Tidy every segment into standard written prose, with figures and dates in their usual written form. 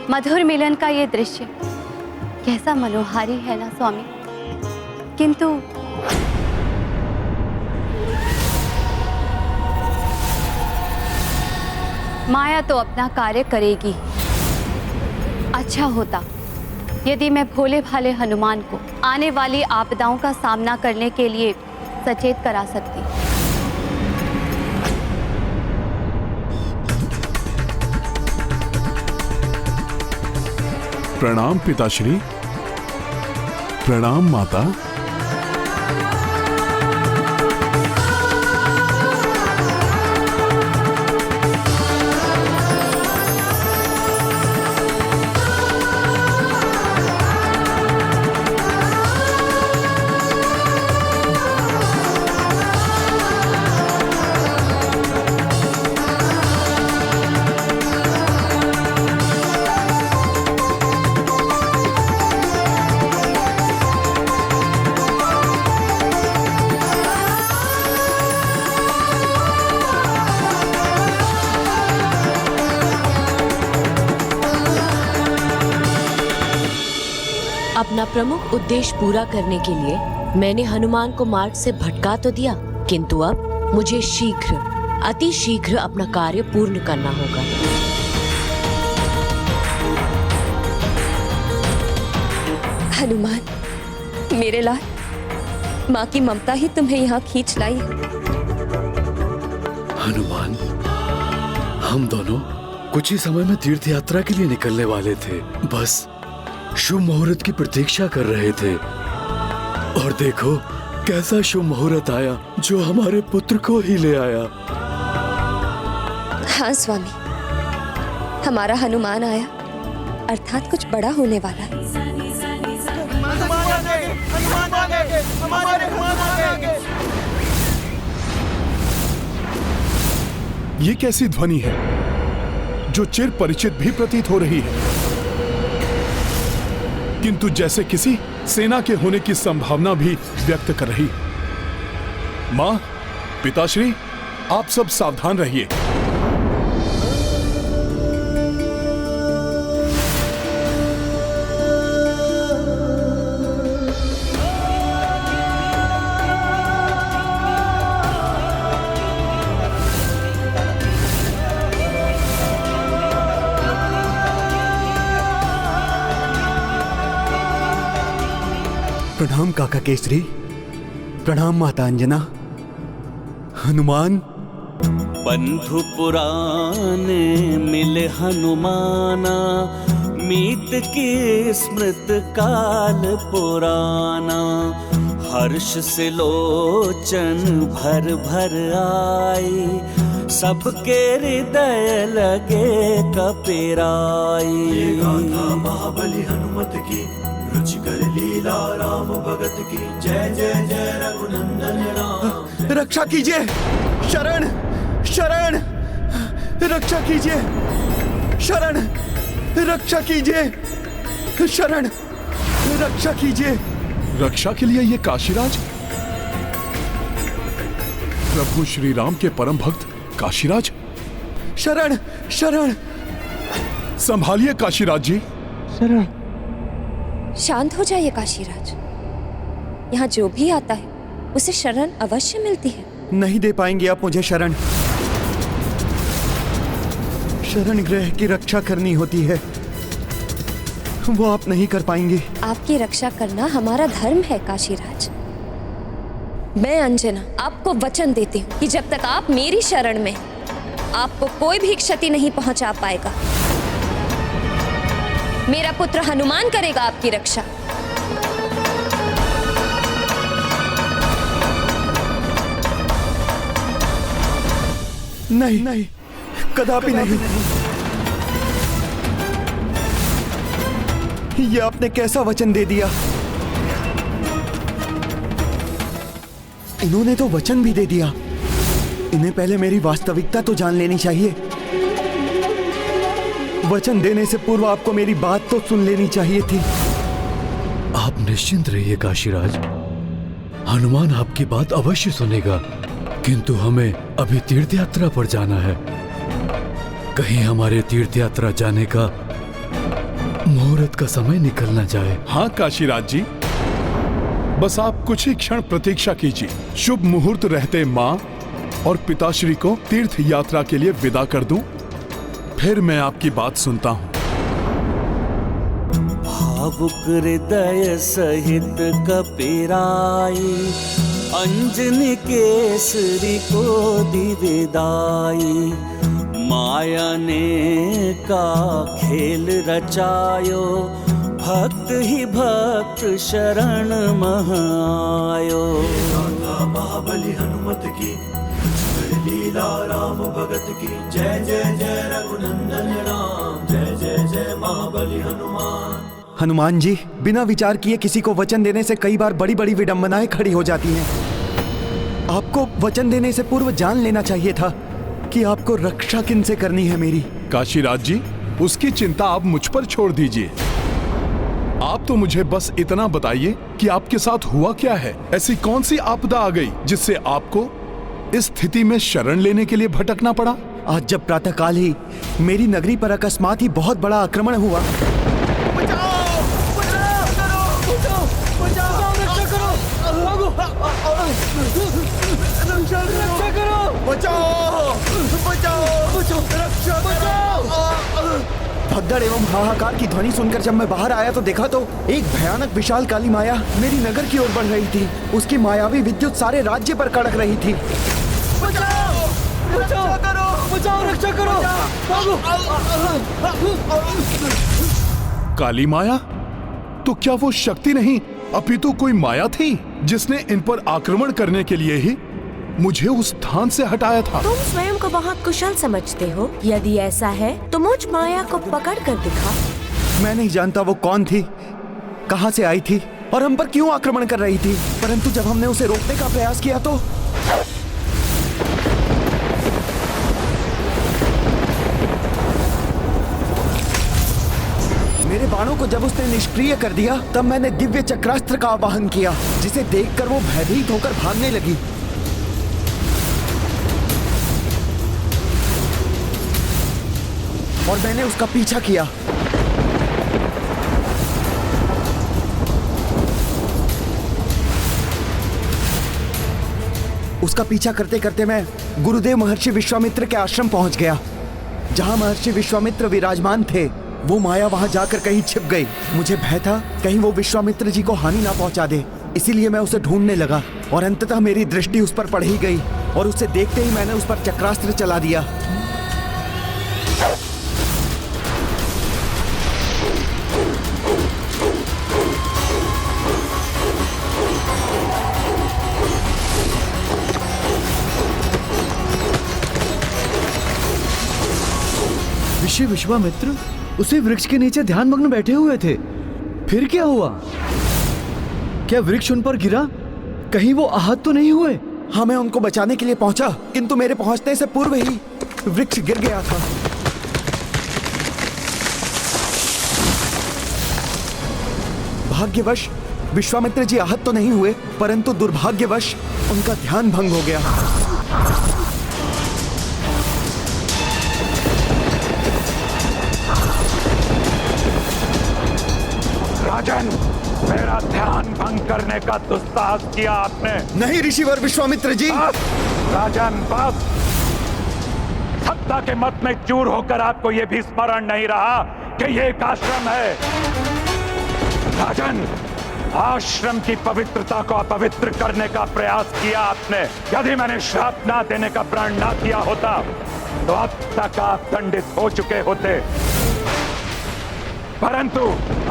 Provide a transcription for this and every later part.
मधुर मिलन का ये दृश्य कैसा मनोहारी है ना स्वामी। किंतु माया तो अपना कार्य करेगी। अच्छा होता यदि मैं भोले भाले हनुमान को आने वाली आपदाओं का सामना करने के लिए सचेत करा सकती। प्रणाम पिताश्री। प्रणाम माता। अपना प्रमुख उद्देश्य पूरा करने के लिए मैंने हनुमान को मार्ग से भटका तो दिया, किंतु अब मुझे शीघ्र, अति शीघ्र अपना कार्य पूर्ण करना होगा। हनुमान, मेरे लाल, माँ की ममता ही तुम्हें यहाँ खींच लाई है। हनुमान, हम दोनों कुछ ही समय में तीर्थ यात्रा के लिए निकलने वाले थे। बस शुभ मुहूर्त की प्रतीक्षा कर रहे थे और देखो कैसा शुभ मुहूर्त आया जो हमारे पुत्र को ही ले आया। हाँ स्वामी, हमारा हनुमान आया, अर्थात कुछ बड़ा होने वाला है। ये कैसी ध्वनि है जो चिर परिचित भी प्रतीत हो रही है, किंतु जैसे किसी सेना के होने की संभावना भी व्यक्त कर रही। मां, पिताश्री, आप सब सावधान रहिए। प्रणाम काका केसरी। प्रणाम माता अंजना। हनुमान, बंधु पुराने मिले हनुमाना, मीत की स्मृत काल पुराना। हर्ष से लोचन भर भर आई, सबके हृदय लगे कपिराई। महाबली हनुमत की रुचिकर लीला, राम भगत की जय जय जय रघुनंदन राम। रक्षा कीजिए, शरण शरण, रक्षा कीजिए, शरण रक्षा कीजिए, शरण रक्षा कीजिए। रक्षा के लिए ये काशीराज, प्रभु श्री राम के परम भक्त काशीराज। शरण शरण। संभालिए काशीराज जी। शरण। शांत हो जाइए काशीराज, यहाँ जो भी आता है उसे शरण अवश्य मिलती है। नहीं दे पाएंगे आप मुझे शरण। शरण गृह की रक्षा करनी होती है, वो आप नहीं कर पाएंगे। आपकी रक्षा करना हमारा धर्म है काशीराज। मैं अंजना आपको वचन देती हूँ कि जब तक आप मेरी शरण में, आपको कोई भी क्षति नहीं पहुंचा पाएगा। मेरा पुत्र हनुमान करेगा आपकी रक्षा। नहीं नहीं, कदापि नहीं। ये आपने कैसा वचन दे दिया? इन्होंने तो वचन भी दे दिया। इन्हें पहले मेरी वास्तविकता तो जान लेनी चाहिए। वचन देने से पूर्व आपको मेरी बात तो सुन लेनी चाहिए थी। आप निश्चिंत रहिए काशीराज, हनुमान आपकी बात अवश्य सुनेगा, किंतु हमें अभी तीर्थ यात्रा पर जाना है। कहीं हमारे तीर्थ यात्रा जाने का मुहूर्त का समय निकल न जाए। हाँ काशीराज जी, बस आप कुछ ही क्षण प्रतीक्षा कीजिए। शुभ मुहूर्त रहते माँ और पिताश्री को तीर्थ यात्रा के लिए विदा कर दूं, फिर मैं आपकी बात सुनता हूँ। भावुक हृदय सहित कपिराई, अंजनी केसरी को दी विदाई। माया ने का खेल रचायो, भक्त ही भक्त शरण मह आयो। गाथा महाबली हनुमत की, रुचिकर लीला राम भगत की। जय जय जय रघुनंदन राम, जय जय जय महाबली हनुमान। हनुमान जी, बिना विचार किए किसी को वचन देने से कई बार बड़ी बड़ी विडंबनाएं खड़ी हो जाती हैं। आपको वचन देने से पूर्व जान लेना चाहिए था कि आपको रक्षा किनसे करनी है मेरी। काशीराज जी, उसकी चिंता आप मुझ पर छोड़ दीजिए। आप तो मुझे बस इतना बताइए कि आपके साथ हुआ क्या है। ऐसी कौन सी आपदा आ गई जिससे आपको इस स्थिति में शरण लेने के लिए भटकना पड़ा? आज जब प्रातःकाल ही मेरी नगरी पर अकस्मात ही बहुत बड़ा आक्रमण हुआ। भगदड़ एवं हाहाकार की ध्वनि सुनकर जब मैं बाहर आया तो देखा तो एक भयानक विशाल काली माया मेरी नगर की ओर बढ़ रही थी। उसकी मायावी विद्युत सारे राज्य पर कड़क रही थी। बचाओ! रक्षा करो! बचाओ! रक्षा करो! काली माया? तो क्या वो शक्ति नहीं अपितु कोई माया थी जिसने इन पर आक्रमण करने के लिए ही मुझे उस स्थान से हटाया था? तुम स्वयं को बहुत कुशल समझते हो। यदि ऐसा है तो मुझ माया को पकड़ कर दिखा। मैं नहीं जानता वो कौन थी, कहां से आई थी और हम पर क्यों आक्रमण कर रही थी, परंतु जब हमने उसे रोकने का प्रयास किया तो मेरे बाणों को जब उसने निष्क्रिय कर दिया तब मैंने दिव्य चक्रास्त्र का आवाहन किया, जिसे देखकर वो भयभीत होकर भागने लगी। और मैंने उसका पीछा किया। उसका पीछा करते करते मैं गुरुदेव महर्षि विश्वामित्र के आश्रम पहुंच गया। जहां महर्षि विश्वामित्र विराजमान थे, वो माया वहां जाकर कहीं छिप गई। मुझे भय था कहीं वो विश्वामित्र जी को हानि ना पहुंचा दे, इसीलिए मैं उसे ढूंढने लगा और अंततः मेरी दृष्टि उस पर पड़ ही गई और उसे देखते ही मैंने उस पर चक्रास्त्र चला दिया। ऋषि विश्वामित्र उसी वृक्ष के नीचे ध्यान मग्न बैठे हुए थे। फिर क्या हुआ? क्या वृक्ष उन पर गिरा? कहीं वो आहत तो नहीं हुए? हाँ, मैं उनको बचाने के लिए पहुंचा, किंतु मेरे पहुंचने से पूर्व ही वृक्ष गिर गया था। भाग्यवश विश्वामित्र जी आहत तो नहीं हुए, परंतु दुर्भाग्यवश उनका ध्यान भंग हो गया। राजन, मेरा ध्यान भंग करने का दुस्साहस किया आपने। नहीं ऋषिवर विश्वामित्र जी। राजन बस। सत्ता के मत में चूर होकर आपको यह भी स्मरण नहीं रहा कि यह एक आश्रम है। राजन, आश्रम की पवित्रता को अपवित्र करने का प्रयास किया आपने। यदि मैंने श्राप ना देने का प्रण ना किया होता तो अब तक आप दंडित हो चुके होते, परंतु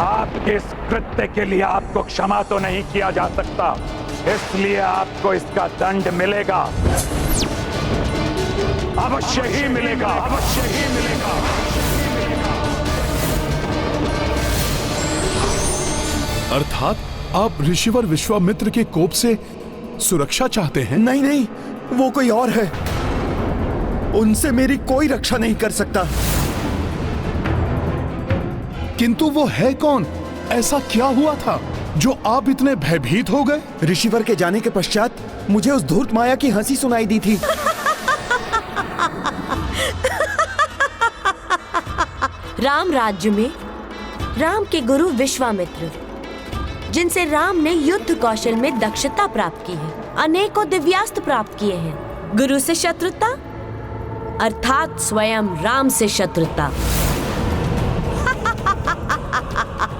आपके इस कृत्य के लिए आपको क्षमा तो नहीं किया जा सकता, इसलिए आपको इसका दंड मिलेगा। अवश्य ही मिलेगा, अवश्य ही मिलेगा। अर्थात आप ऋषिवर विश्वामित्र के कोप से सुरक्षा चाहते हैं? नहीं नहीं, वो कोई और है। उनसे मेरी कोई रक्षा नहीं कर सकता। किंतु वो है कौन? ऐसा क्या हुआ था जो आप इतने भयभीत हो गए? ऋषिवर के जाने के पश्चात मुझे उस धूर्त माया की हंसी सुनाई दी थी। राम राज्य में राम के गुरु विश्वामित्र, जिनसे राम ने युद्ध कौशल में दक्षता प्राप्त की है, अनेकों दिव्यास्त्र प्राप्त किए हैं। गुरु से शत्रुता अर्थात स्वयं राम से शत्रुता।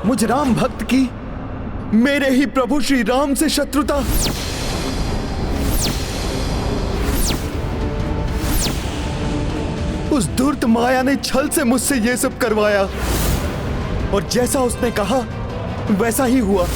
मुझ राम भक्त की मेरे ही प्रभु श्री राम से शत्रुता। उस धूर्त माया ने छल से मुझसे ये सब करवाया और जैसा उसने कहा वैसा ही हुआ।